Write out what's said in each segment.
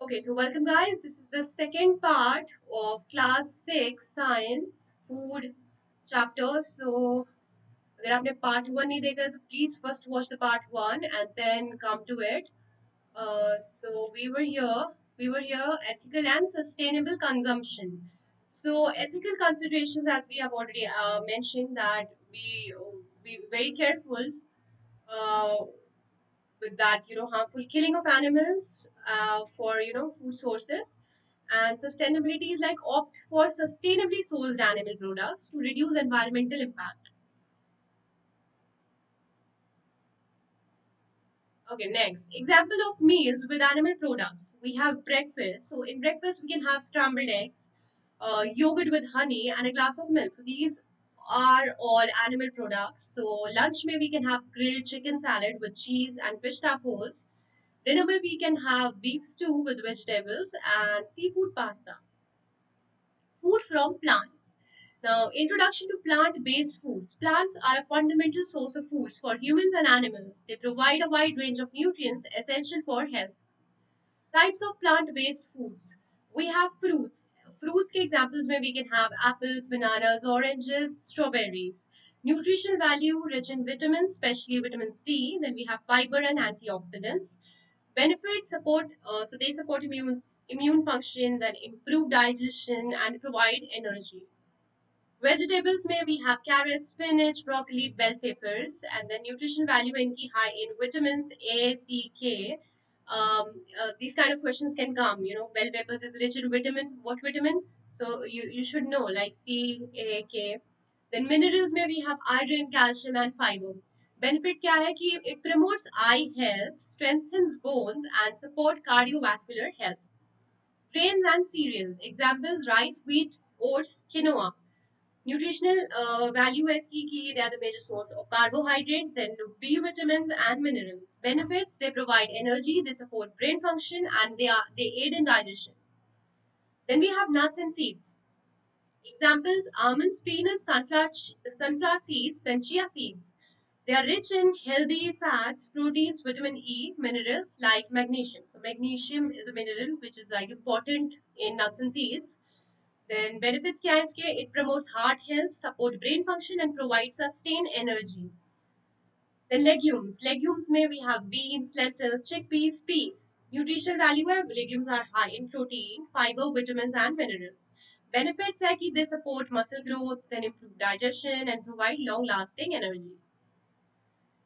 Okay, so welcome guys. This is the second part of class 6 science food chapter. So अगर आपने part 1 नहीं देखा है तो please first watch the part 1 and then come to it. So we were here ethical and sustainable consumption. So ethical considerations, as we have already mentioned, that we be very careful uh, with that harmful killing of animals for food sources, and sustainability is like opt for sustainably sourced animal products to reduce environmental impact. Okay, next example of meals with animal products, we have breakfast. So in breakfast we can have scrambled eggs, yogurt with honey, and a glass of milk. So these are all animal products. So lunch may we can have grilled chicken salad with cheese and fish tacos. Dinner we can have beef stew with vegetables and seafood pasta. Food from plants. Now, introduction to plant-based foods. Plants are a fundamental source of foods for humans and animals. They provide a wide range of nutrients essential for health. Types of plant-based foods. We have fruits. Fruits के examples में we can have apples, bananas, oranges, strawberries. Nutritional value rich in vitamins, especially vitamin C. Then we have fiber and antioxidants. Benefits support, so they support immune function, then improve digestion and provide energy. Vegetables may we have carrots, spinach, broccoli, bell peppers, and the nutrition value इनकी high in vitamins A, C, K. These kind of questions can come. You know, bell peppers is rich in vitamin. What vitamin? So you should know like C, A, K. Then minerals में we have iron, calcium, and fiber. Benefit क्या है कि it promotes eye health, strengthens bones, and support cardiovascular health. Grains and cereals. Examples: rice, wheat, oats, quinoa. Nutritional value is key. They are the major source of carbohydrates, then B vitamins and minerals. Benefits: they provide energy, they support brain function, and they aid in digestion. Then we have nuts and seeds. Examples: almonds, peanuts, sunflower seeds, then chia seeds. They are rich in healthy fats, proteins, vitamin E, minerals like magnesium. So magnesium is a mineral which is like important in nuts and seeds. Then benefits क्या है इसके? It promotes heart health, support brain function, and provides sustained energy. Then legumes. Legumes may we have beans, lentils, chickpeas, peas. Nutritional value है legumes are high in protein, fiber, vitamins, and minerals. Benefits है कि they support muscle growth, then improve digestion, and provide long-lasting energy.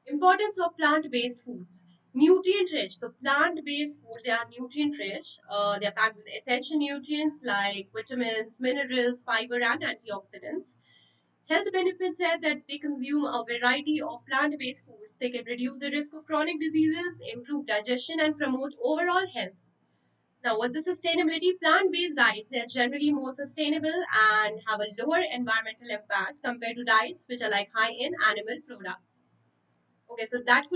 Importance of plant-based foods. Nutrient rich. So plant-based foods, they are nutrient rich. They are packed with essential nutrients like vitamins, minerals, fiber, and antioxidants. Health benefits are that they consume a variety of plant-based foods. They can reduce the risk of chronic diseases, improve digestion, and promote overall health. Now, what's the sustainability? Plant-based diets are generally more sustainable and have a lower environmental impact compared to diets which are like high in animal products. Okay, so that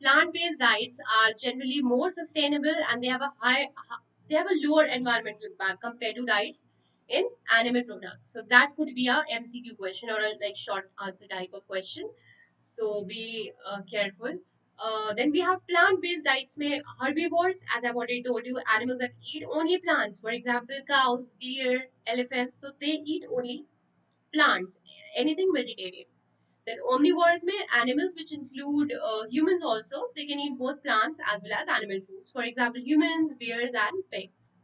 plant-based diets are generally more sustainable and they have a lower environmental impact compared to diets in animal products. So that could be a MCQ question or a like short answer type of question. So be careful. Then we have plant-based diets may herbivores, as I've already told you, animals that eat only plants. For example, cows, deer, elephants. So they eat only plants, anything vegetarian. Then omnivores may animals which include humans also. They can eat both plants as well as animal foods. For example, humans, bears, and pigs.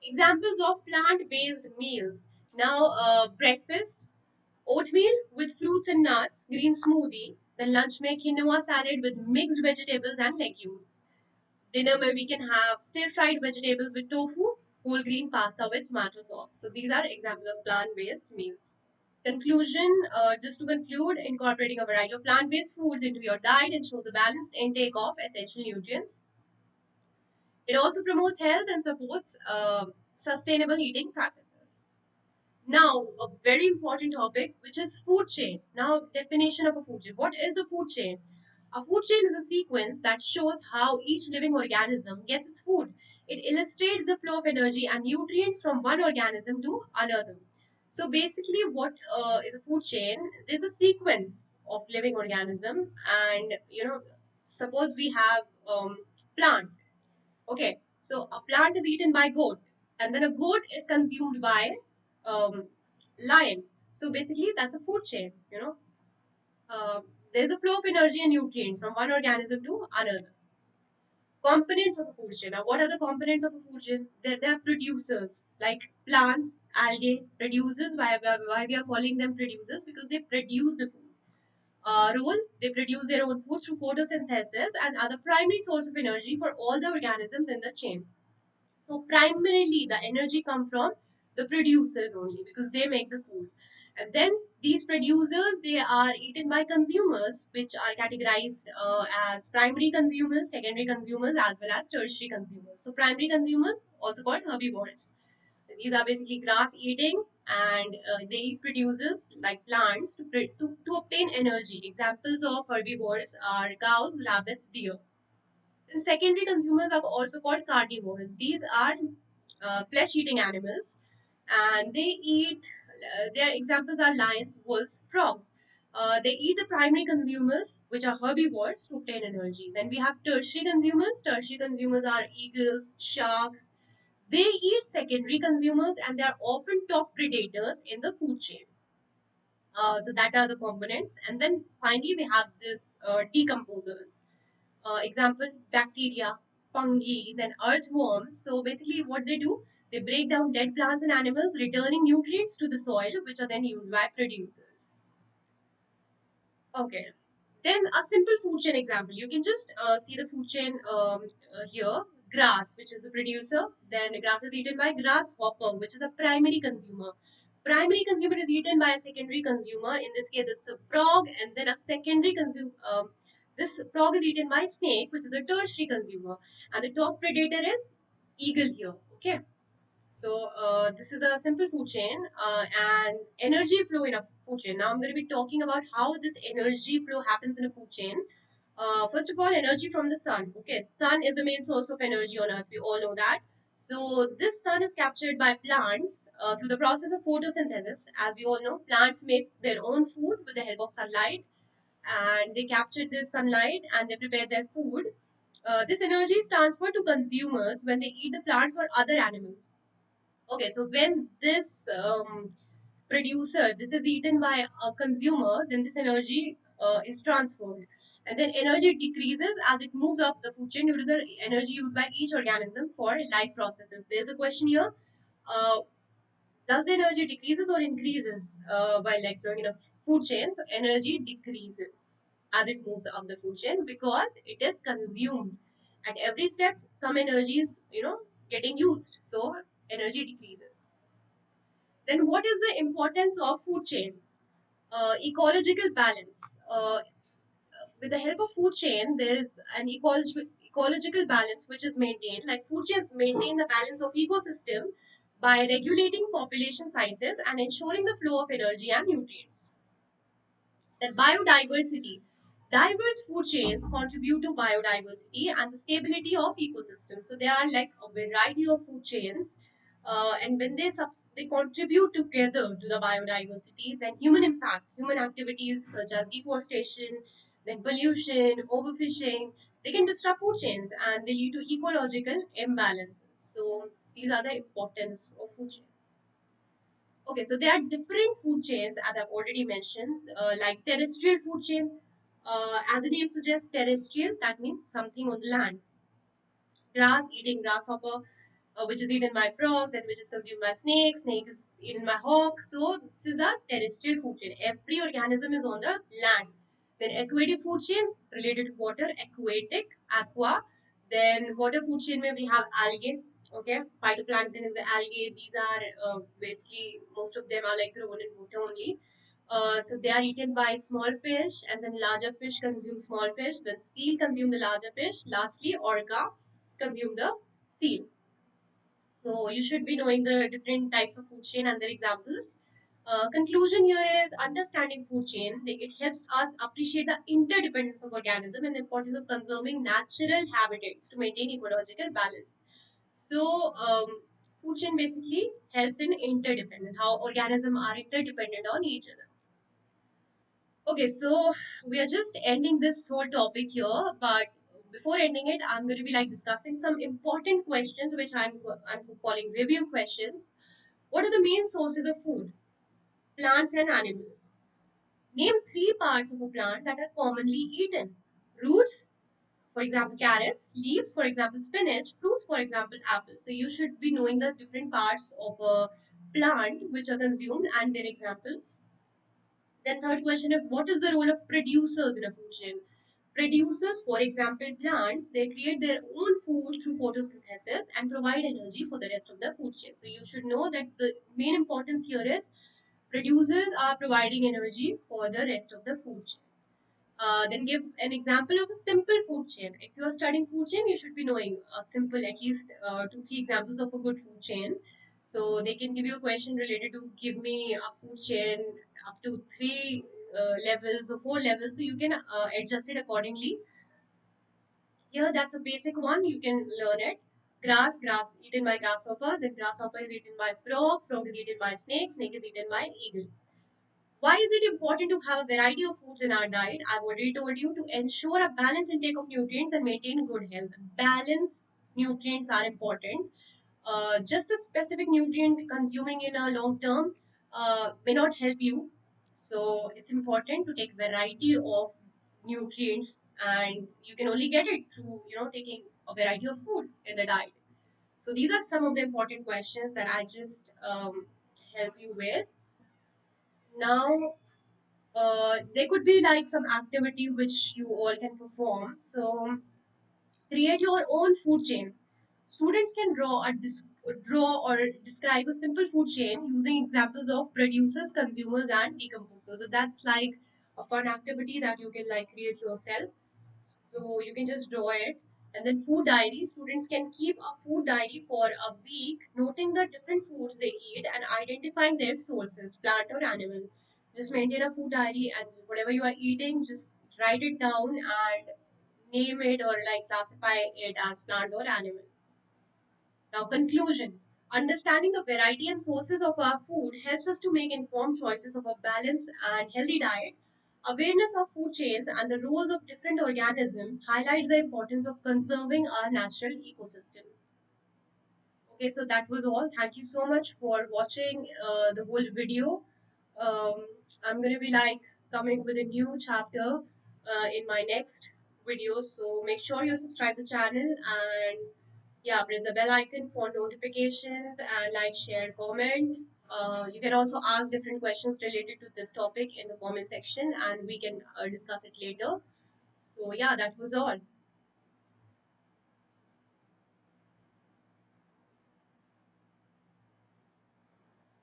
Examples of plant-based meals. Now, breakfast, oatmeal with fruits and nuts, green smoothie. Then lunch may quinoa salad with mixed vegetables and legumes. Dinner where we can have stir-fried vegetables with tofu, whole grain pasta with tomato sauce. So these are examples of plant-based meals. Conclusion, just to conclude, incorporating a variety of plant-based foods into your diet ensures a balanced intake of essential nutrients. It also promotes health and supports sustainable eating practices. Now, a very important topic, which is food chain. Now, definition of a food chain. What is a food chain? A food chain is a sequence that shows how each living organism gets its food. It illustrates the flow of energy and nutrients from one organism to another. So basically, what is a food chain? There's a sequence of living organism, and suppose we have plant. Okay, so a plant is eaten by goat, and then a goat is consumed by um, lion. So basically, that's a food chain. Uh, there's a flow of energy and nutrients from one organism to another. Components of a food chain. Now, what are the components of a food chain? They are producers like plants, algae, producers. Why we are calling them producers? Because they produce the food. Role, they produce their own food through photosynthesis and are the primary source of energy for all the organisms in the chain. So primarily the energy come from the producers only because they make the food. And then these producers, they are eaten by consumers, which are categorized as primary consumers, secondary consumers, as well as tertiary consumers. So primary consumers, also called herbivores. These are basically grass eating, and they eat producers like plants to obtain energy. Examples of herbivores are cows, rabbits, deer. And secondary consumers are also called carnivores. These are flesh-eating animals, and they eat. Their examples are lions, wolves, frogs. They eat the primary consumers, which are herbivores, to obtain energy. Then we have tertiary consumers. Tertiary consumers are eagles, sharks. They eat secondary consumers, and they are often top predators in the food chain. So that are the components. And then finally, we have this decomposers. Example, bacteria, fungi, then earthworms. So basically what they do, they break down dead plants and animals, returning nutrients to the soil, which are then used by producers. Okay. Then a simple food chain example. You can just see the food chain here. Grass, which is the producer. Then grass is eaten by grasshopper, which is a primary consumer. Primary consumer is eaten by a secondary consumer. In this case, it's a frog, and then a secondary consumer. This frog is eaten by snake, which is a tertiary consumer, and the top predator is eagle here. Okay. So this is a simple food chain and energy flow in a food chain. Now I'm going to be talking about how this energy flow happens in a food chain. First of all, energy from the sun. Okay, sun is the main source of energy on Earth. We all know that. So this sun is captured by plants through the process of photosynthesis. As we all know, plants make their own food with the help of sunlight, and they capture this sunlight and they prepare their food. This energy is transferred to consumers when they eat the plants or other animals. Okay, so when this producer, this is eaten by a consumer, then this energy is transferred. And then energy decreases as it moves up the food chain due to the energy used by each organism for life processes. There's a question here. Uh, does the energy decreases or increases while like flowing in a food chain? So energy decreases as it moves up the food chain because it is consumed. At every step, some energy is, getting used. So energy decreases. Then what is the importance of food chain? Ecological balance. With the help of food chain, there is an ecological balance which is maintained. Like food chains maintain the balance of ecosystem by regulating population sizes and ensuring the flow of energy and nutrients. Then biodiversity. Diverse food chains contribute to biodiversity and the stability of ecosystems. So there are like a variety of food chains, and when they contribute together to the biodiversity, then human activities such as deforestation, then pollution, overfishing, they can disrupt food chains and they lead to ecological imbalances. So these are the importance of food chains. Okay, so there are different food chains, as I've already mentioned, like terrestrial food chain. As the name suggests, terrestrial, that means something on the land. Grass eating grasshopper, which is eaten by frog, then which is consumed by snake. Snake is eaten by hawk. So this is a terrestrial food chain. Every organism is on the land. Then aquatic food chain related to water, aquatic, aqua. Then water food chain where we have algae. Okay, phytoplankton is algae. These are basically most of them are like grown in water only. So they are eaten by small fish, and then larger fish consume small fish. Then seal consume the larger fish. Lastly, orca consume the seal. So you should be knowing the different types of food chain and their examples. Conclusion here is understanding food chain. It helps us appreciate the interdependence of organism and the importance of conserving natural habitats to maintain ecological balance. So food chain basically helps in interdependence, how organisms are interdependent on each other. Okay, so we are just ending this whole topic here, but before ending it, I'm going to be like discussing some important questions, which I'm calling review questions. What are the main sources of food? Plants and animals. Name three parts of a plant that are commonly eaten. Roots, for example, carrots. Leaves, for example, spinach. Fruits, for example, apples. So you should be knowing the different parts of a plant which are consumed and their examples. Then third question is, what is the role of producers in a food chain? Producers, for example, plants, they create their own food through photosynthesis and provide energy for the rest of the food chain. So you should know that the main importance here is producers are providing energy for the rest of the food chain. Then give an example of a simple food chain. If you are studying food chain, you should be knowing a simple, at least two, three examples of a good food chain. So they can give you a question related to give me a food chain up to three levels or four levels. So you can adjust it accordingly. Here, that's a basic one. You can learn it. Grass eaten by grasshopper. Then grasshopper is eaten by frog. Frog is eaten by snake. Snake is eaten by eagle. Why is it important to have a variety of foods in our diet? I've already told you to ensure a balanced intake of nutrients and maintain good health. Balanced nutrients are important. Just a specific nutrient consuming in a long term may not help you. So it's important to take variety of nutrients, and you can only get it through taking a variety of food in the diet. So these are some of the important questions that I just help you with. Now there could be like some activity which you all can perform. So create your own food chain. Students can draw or describe a simple food chain using examples of producers, consumers, and decomposers. So that's like a fun activity that you can like create yourself. So you can just draw it. And then food diary. Students can keep a food diary for a week, noting the different foods they eat and identifying their sources, plant or animal. Just maintain a food diary, and whatever you are eating, just write it down and name it or like classify it as plant or animal. Now, conclusion. Understanding the variety and sources of our food helps us to make informed choices of a balanced and healthy diet. Awareness of food chains and the roles of different organisms highlights the importance of conserving our natural ecosystem. Okay, so that was all. Thank you so much for watching the whole video. Um, I'm going to be like coming with a new chapter in my next video. So make sure you subscribe the channel and yeah, press the bell icon for notifications and like, share, comment. You can also ask different questions related to this topic in the comment section and we can discuss it later. So yeah, that was all.